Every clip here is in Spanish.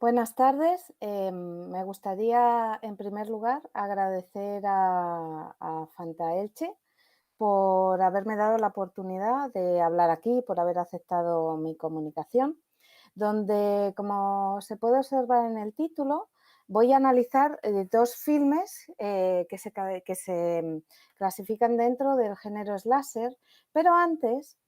Buenas tardes. Me gustaría, en primer lugar, agradecer a Fantaelche por haberme dado la oportunidad de hablar aquí, por haber aceptado mi comunicación, donde, como se puede observar en el título, voy a analizar dos filmes que se clasifican dentro del género slasher, pero antes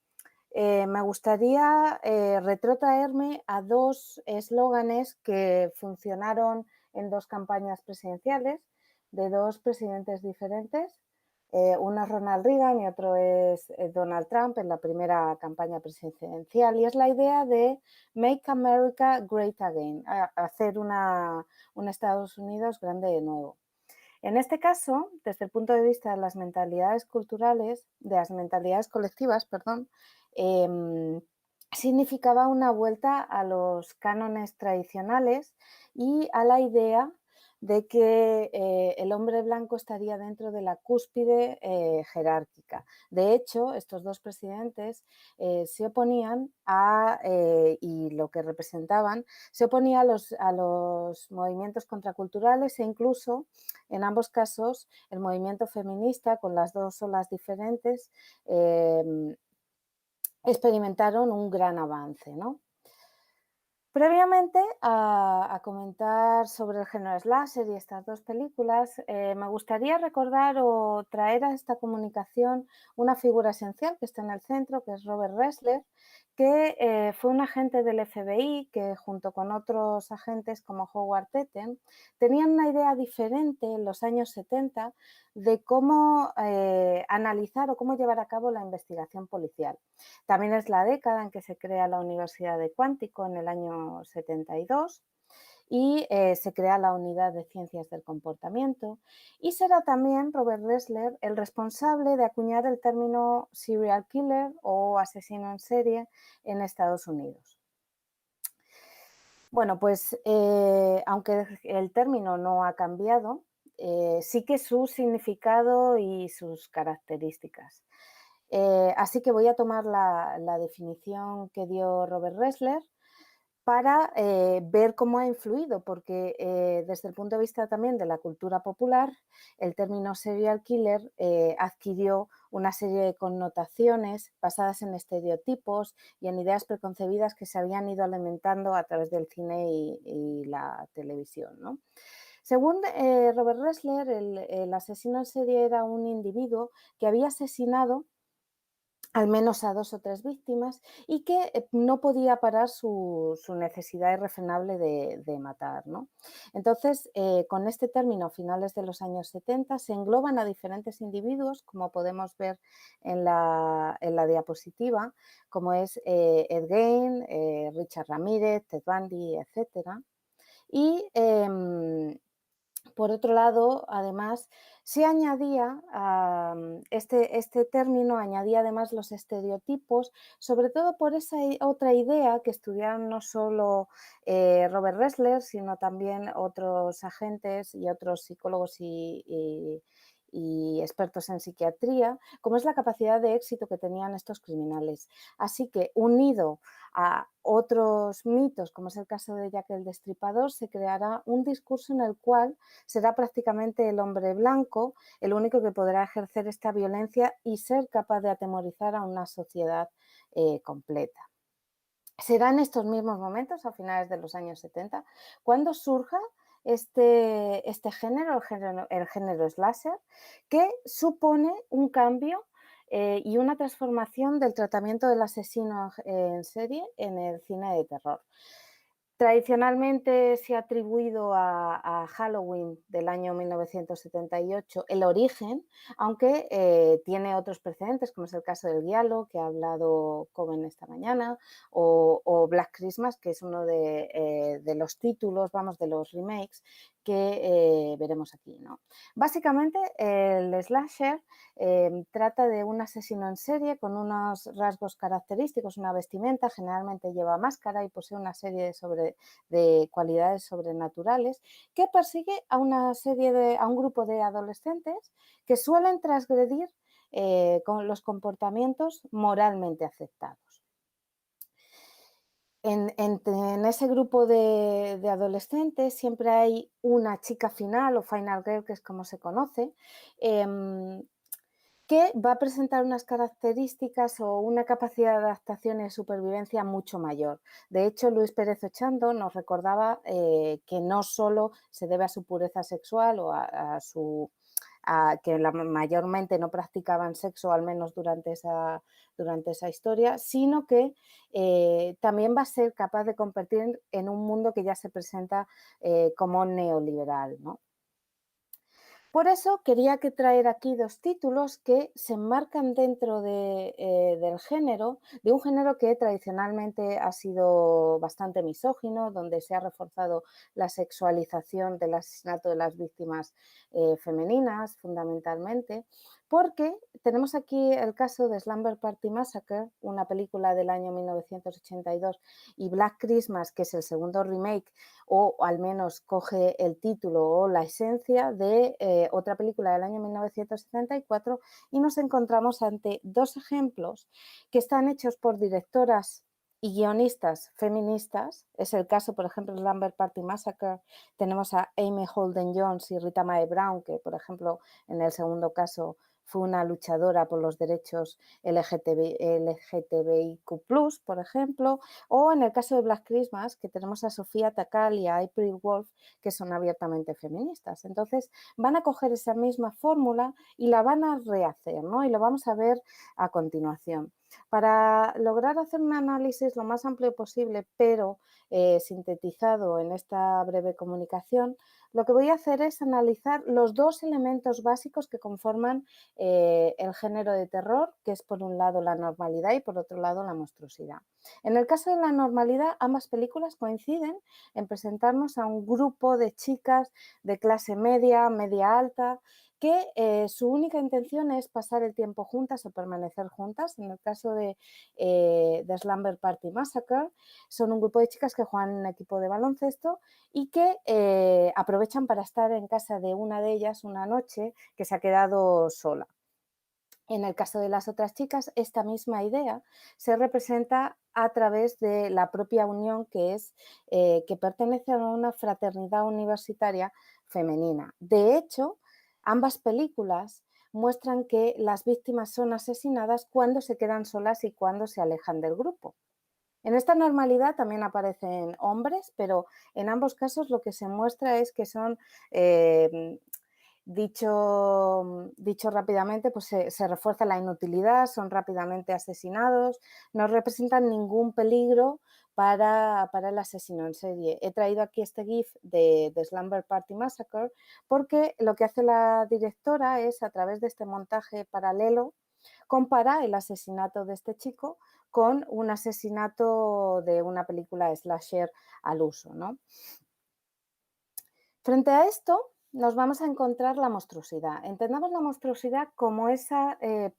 me gustaría retrotraerme a dos eslóganes que funcionaron en dos campañas presidenciales de dos presidentes diferentes. Uno es Ronald Reagan y otro es Donald Trump en la primera campaña presidencial. Y es la idea de Make America Great Again, hacer un Estados Unidos grande de nuevo. En este caso, desde el punto de vista de las mentalidades culturales, de las mentalidades colectivas, perdón, eh, significaba una vuelta a los cánones tradicionales y a la idea de que el hombre blanco estaría dentro de la cúspide jerárquica. De hecho, estos dos presidentes se oponían y lo que representaban, se oponía a los movimientos contraculturales e incluso en ambos casos, el movimiento feminista, con las dos olas diferentes, experimentaron un gran avance, ¿no? Previamente a comentar sobre el género slasher y estas dos películas, me gustaría recordar o traer a esta comunicación una figura esencial que está en el centro, que es Robert Ressler, que fue un agente del FBI que junto con otros agentes como Howard Tetten tenían una idea diferente en los años 70 de cómo analizar o cómo llevar a cabo la investigación policial. También es la década en que se crea la Universidad de Cuántico en el año 72 y se crea la Unidad de Ciencias del Comportamiento y será también Robert Ressler el responsable de acuñar el término serial killer o asesino en serie en Estados Unidos. Bueno, pues aunque el término no ha cambiado, sí que su significado y sus características. Así que voy a tomar la definición que dio Robert Ressler para ver cómo ha influido, porque desde el punto de vista también de la cultura popular, el término serial killer adquirió una serie de connotaciones basadas en estereotipos y en ideas preconcebidas que se habían ido alimentando a través del cine y la televisión, ¿no? Según Robert Ressler, el asesino en serie era un individuo que había asesinado al menos a dos o tres víctimas y que no podía parar su necesidad irrefrenable de matar, ¿no? Entonces, con este término, a finales de los años 70, se engloban a diferentes individuos, como podemos ver en la diapositiva, como es Ed Gein, Richard Ramírez, Ted Bundy, etcétera. Y por otro lado, además, se añadía este término, añadía además los estereotipos, sobre todo por esa otra idea que estudiaron no solo Robert Ressler, sino también otros agentes y otros psicólogos y expertos en psiquiatría, como es la capacidad de éxito que tenían estos criminales. Así que, unido a otros mitos, como es el caso de Jack el Destripador, se creará un discurso en el cual será prácticamente el hombre blanco el único que podrá ejercer esta violencia y ser capaz de atemorizar a una sociedad completa. Será en estos mismos momentos, a finales de los años 70, cuando surja este género, el género slasher, que supone un cambio y una transformación del tratamiento del asesino en serie en el cine de terror. Tradicionalmente se ha atribuido a Halloween del año 1978 el origen, aunque tiene otros precedentes, como es el caso del Giallo, que ha hablado Coben esta mañana, o Black Christmas, que es uno de los títulos, vamos, de los remakes que veremos aquí, ¿no? Básicamente, el slasher trata de un asesino en serie con unos rasgos característicos, una vestimenta, generalmente lleva máscara y posee una serie de cualidades sobrenaturales que persigue a un grupo de adolescentes que suelen transgredir con los comportamientos moralmente aceptados. en ese grupo de adolescentes siempre hay una chica final o final girl, que es como se conoce, em, que va a presentar unas características o una capacidad de adaptación y supervivencia mucho mayor. De hecho, Luis Pérez Ochando nos recordaba que no solo se debe a su pureza sexual o a su que mayormente no practicaban sexo, al menos durante esa historia, sino que también va a ser capaz de convertir en un mundo que ya se presenta como neoliberal, ¿no? Por eso quería que traer aquí dos títulos que se enmarcan dentro del género, de un género que tradicionalmente ha sido bastante misógino, donde se ha reforzado la sexualización del asesinato de las víctimas femeninas, fundamentalmente, porque tenemos aquí el caso de Slumber Party Massacre, una película del año 1982, y Black Christmas, que es el segundo remake, o al menos coge el título o la esencia de otra película del año 1974, y nos encontramos ante dos ejemplos que están hechos por directoras y guionistas feministas. Es el caso, por ejemplo, de Lambert Party Massacre. Tenemos a Amy Holden Jones y Rita Mae Brown, que, por ejemplo, en el segundo caso fue una luchadora por los derechos LGTBIQ+, por ejemplo, o en el caso de Black Christmas, que tenemos a Sofía Takal y a April Wolf, que son abiertamente feministas. Entonces, van a coger esa misma fórmula y la van a rehacer, ¿no? Y lo vamos a ver a continuación. Para lograr hacer un análisis lo más amplio posible, pero sintetizado en esta breve comunicación, lo que voy a hacer es analizar los dos elementos básicos que conforman el género de terror, que es por un lado la normalidad y por otro lado la monstruosidad. En el caso de la normalidad, ambas películas coinciden en presentarnos a un grupo de chicas de clase media, media alta, que su única intención es pasar el tiempo juntas o permanecer juntas. En el caso de Slumber Party Massacre, son un grupo de chicas que juegan en un equipo de baloncesto y que aprovechan para estar en casa de una de ellas una noche que se ha quedado sola. En el caso de las otras chicas, esta misma idea se representa a través de la propia unión, que pertenece a una fraternidad universitaria femenina. De hecho, ambas películas muestran que las víctimas son asesinadas cuando se quedan solas y cuando se alejan del grupo. En esta normalidad también aparecen hombres, pero en ambos casos lo que se muestra es que son dicho rápidamente, pues se refuerza la inutilidad, son rápidamente asesinados, no representan ningún peligro para el asesino en serie. He traído aquí este GIF de Slumber Party Massacre porque lo que hace la directora es, a través de este montaje paralelo, compara el asesinato de este chico con un asesinato de una película slasher al uso, ¿no? Frente a esto, nos vamos a encontrar la monstruosidad. Entendamos la monstruosidad como ese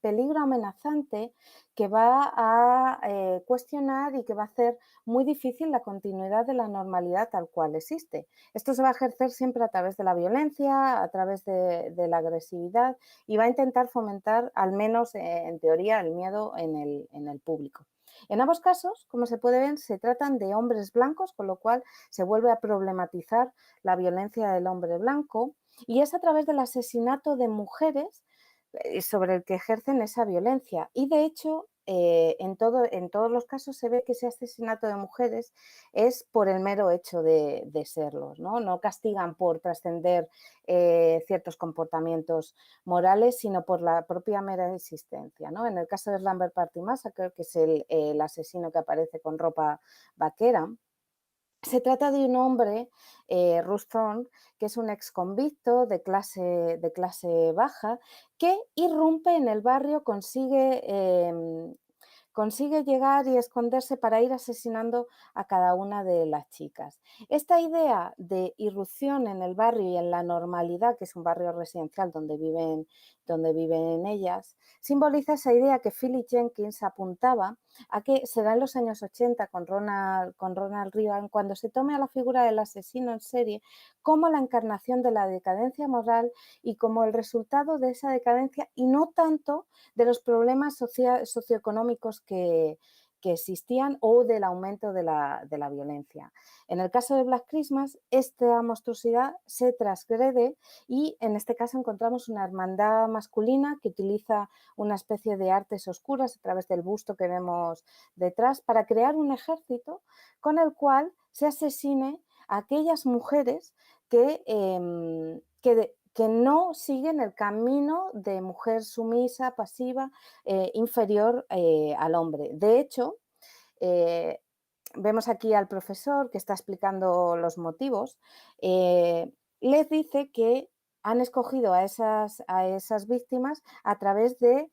peligro amenazante que va a cuestionar y que va a hacer muy difícil la continuidad de la normalidad tal cual existe. Esto se va a ejercer siempre a través de la violencia, a través de la agresividad, y va a intentar fomentar, al menos en teoría, el miedo en el público. En ambos casos, como se puede ver, se tratan de hombres blancos, con lo cual se vuelve a problematizar la violencia del hombre blanco, y es a través del asesinato de mujeres sobre el que ejercen esa violencia. Y de hecho, en todos los casos se ve que ese asesinato de mujeres es por el mero hecho de serlos, ¿no? No castigan por trascender ciertos comportamientos morales, sino por la propia mera existencia, ¿no? En el caso de Slumber Party Massacre, que es el asesino que aparece con ropa vaquera, se trata de un hombre, Russ Thorne, que es un exconvicto de clase baja, que irrumpe en el barrio, consigue llegar y esconderse para ir asesinando a cada una de las chicas. Esta idea de irrupción en el barrio y en la normalidad, que es un barrio residencial donde viven ellas, simboliza esa idea que Philip Jenkins apuntaba a que será en los años 80 con Ronald Reagan cuando se tome a la figura del asesino en serie como la encarnación de la decadencia moral y como el resultado de esa decadencia, y no tanto de los problemas socioeconómicos que existían o del aumento de la violencia. En el caso de Black Christmas, esta monstruosidad se transgrede y en este caso encontramos una hermandad masculina que utiliza una especie de artes oscuras a través del busto que vemos detrás para crear un ejército con el cual se asesine a aquellas mujeres que no siguen el camino de mujer sumisa, pasiva, inferior al hombre. De hecho, vemos aquí al profesor que está explicando los motivos, les dice que han escogido a esas víctimas a través de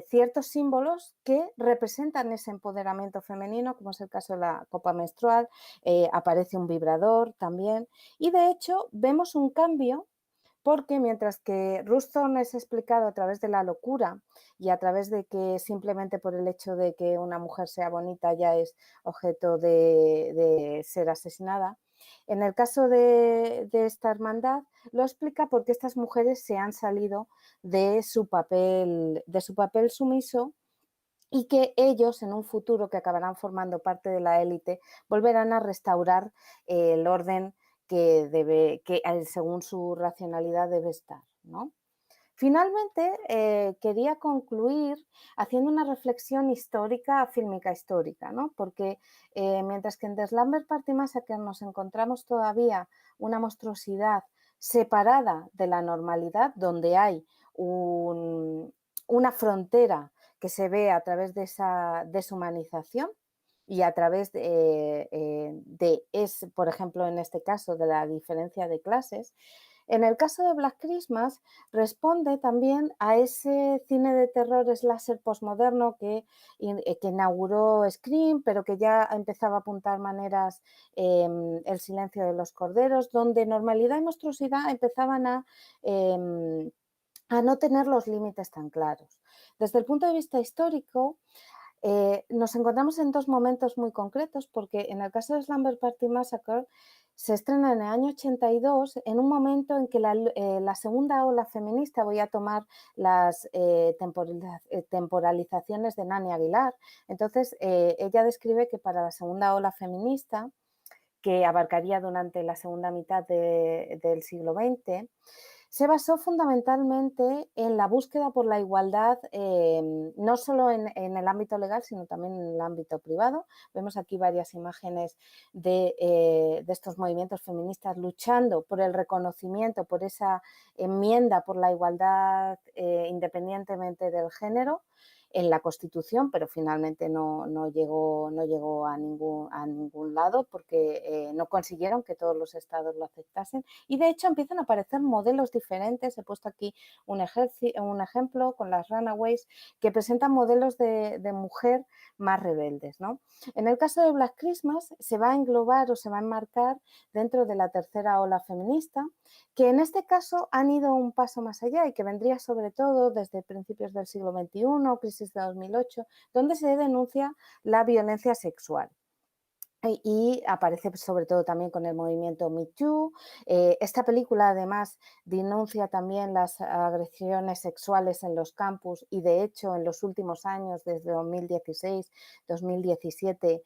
ciertos símbolos que representan ese empoderamiento femenino, como es el caso de la copa menstrual, aparece un vibrador también, y de hecho vemos un cambio porque mientras que Ruston es explicado a través de la locura y a través de que simplemente por el hecho de que una mujer sea bonita ya es objeto de ser asesinada, en el caso de esta hermandad lo explica porque estas mujeres se han salido de su papel sumiso y que ellos en un futuro que acabarán formando parte de la élite volverán a restaurar el orden que según su racionalidad debe estar, ¿no? Finalmente, quería concluir haciendo una reflexión histórica, fílmica histórica, ¿no? Porque mientras que en The Slumber Party Massacre nos encontramos todavía una monstruosidad separada de la normalidad, donde hay una frontera que se ve a través de esa deshumanización y a través por ejemplo, en este caso, de la diferencia de clases. En el caso de Black Christmas, responde también a ese cine de terror slasher postmoderno que inauguró Scream, pero que ya empezaba a apuntar maneras El silencio de los corderos, donde normalidad y monstruosidad empezaban a no tener los límites tan claros. Desde el punto de vista histórico, nos encontramos en dos momentos muy concretos, porque en el caso de Slumber Party Massacre se estrena en el año 82, en un momento en que la segunda ola feminista, voy a tomar las temporalizaciones de Nani Aguilar, entonces ella describe que para la segunda ola feminista, que abarcaría durante la segunda mitad del siglo XX, se basó fundamentalmente en la búsqueda por la igualdad, no solo en el ámbito legal, sino también en el ámbito privado. Vemos aquí varias imágenes de estos movimientos feministas luchando por el reconocimiento, por esa enmienda por la igualdad independientemente del género en la Constitución, pero finalmente no llegó a ningún lado porque no consiguieron que todos los estados lo aceptasen y de hecho empiezan a aparecer modelos diferentes. He puesto aquí un ejemplo con las Runaways que presentan modelos de mujer más rebeldes, ¿no? En el caso de Black Christmas se va a englobar o se va a enmarcar dentro de la tercera ola feminista, que en este caso han ido un paso más allá y que vendría sobre todo desde principios del siglo XXI, crisis de 2008, donde se denuncia la violencia sexual. Y aparece sobre todo también con el movimiento Me Too. Esta película además denuncia también las agresiones sexuales en los campus y de hecho en los últimos años, desde 2016-2017,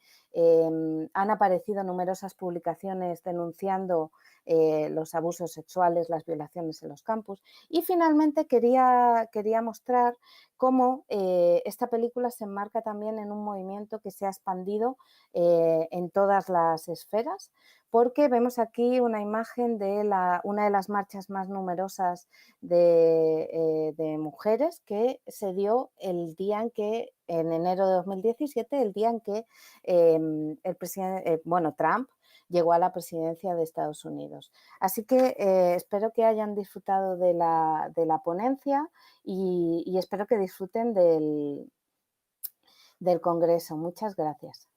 han aparecido numerosas publicaciones denunciando los abusos sexuales, las violaciones en los campus. Y finalmente quería mostrar cómo esta película se enmarca también en un movimiento que se ha expandido en todas las esferas, porque vemos aquí una imagen de una de las marchas más numerosas de mujeres que se dio el día en que, en enero de 2017, el día en que el presidente, Trump llegó a la presidencia de Estados Unidos. Así que espero que hayan disfrutado de la ponencia y espero que disfruten del Congreso. Muchas gracias.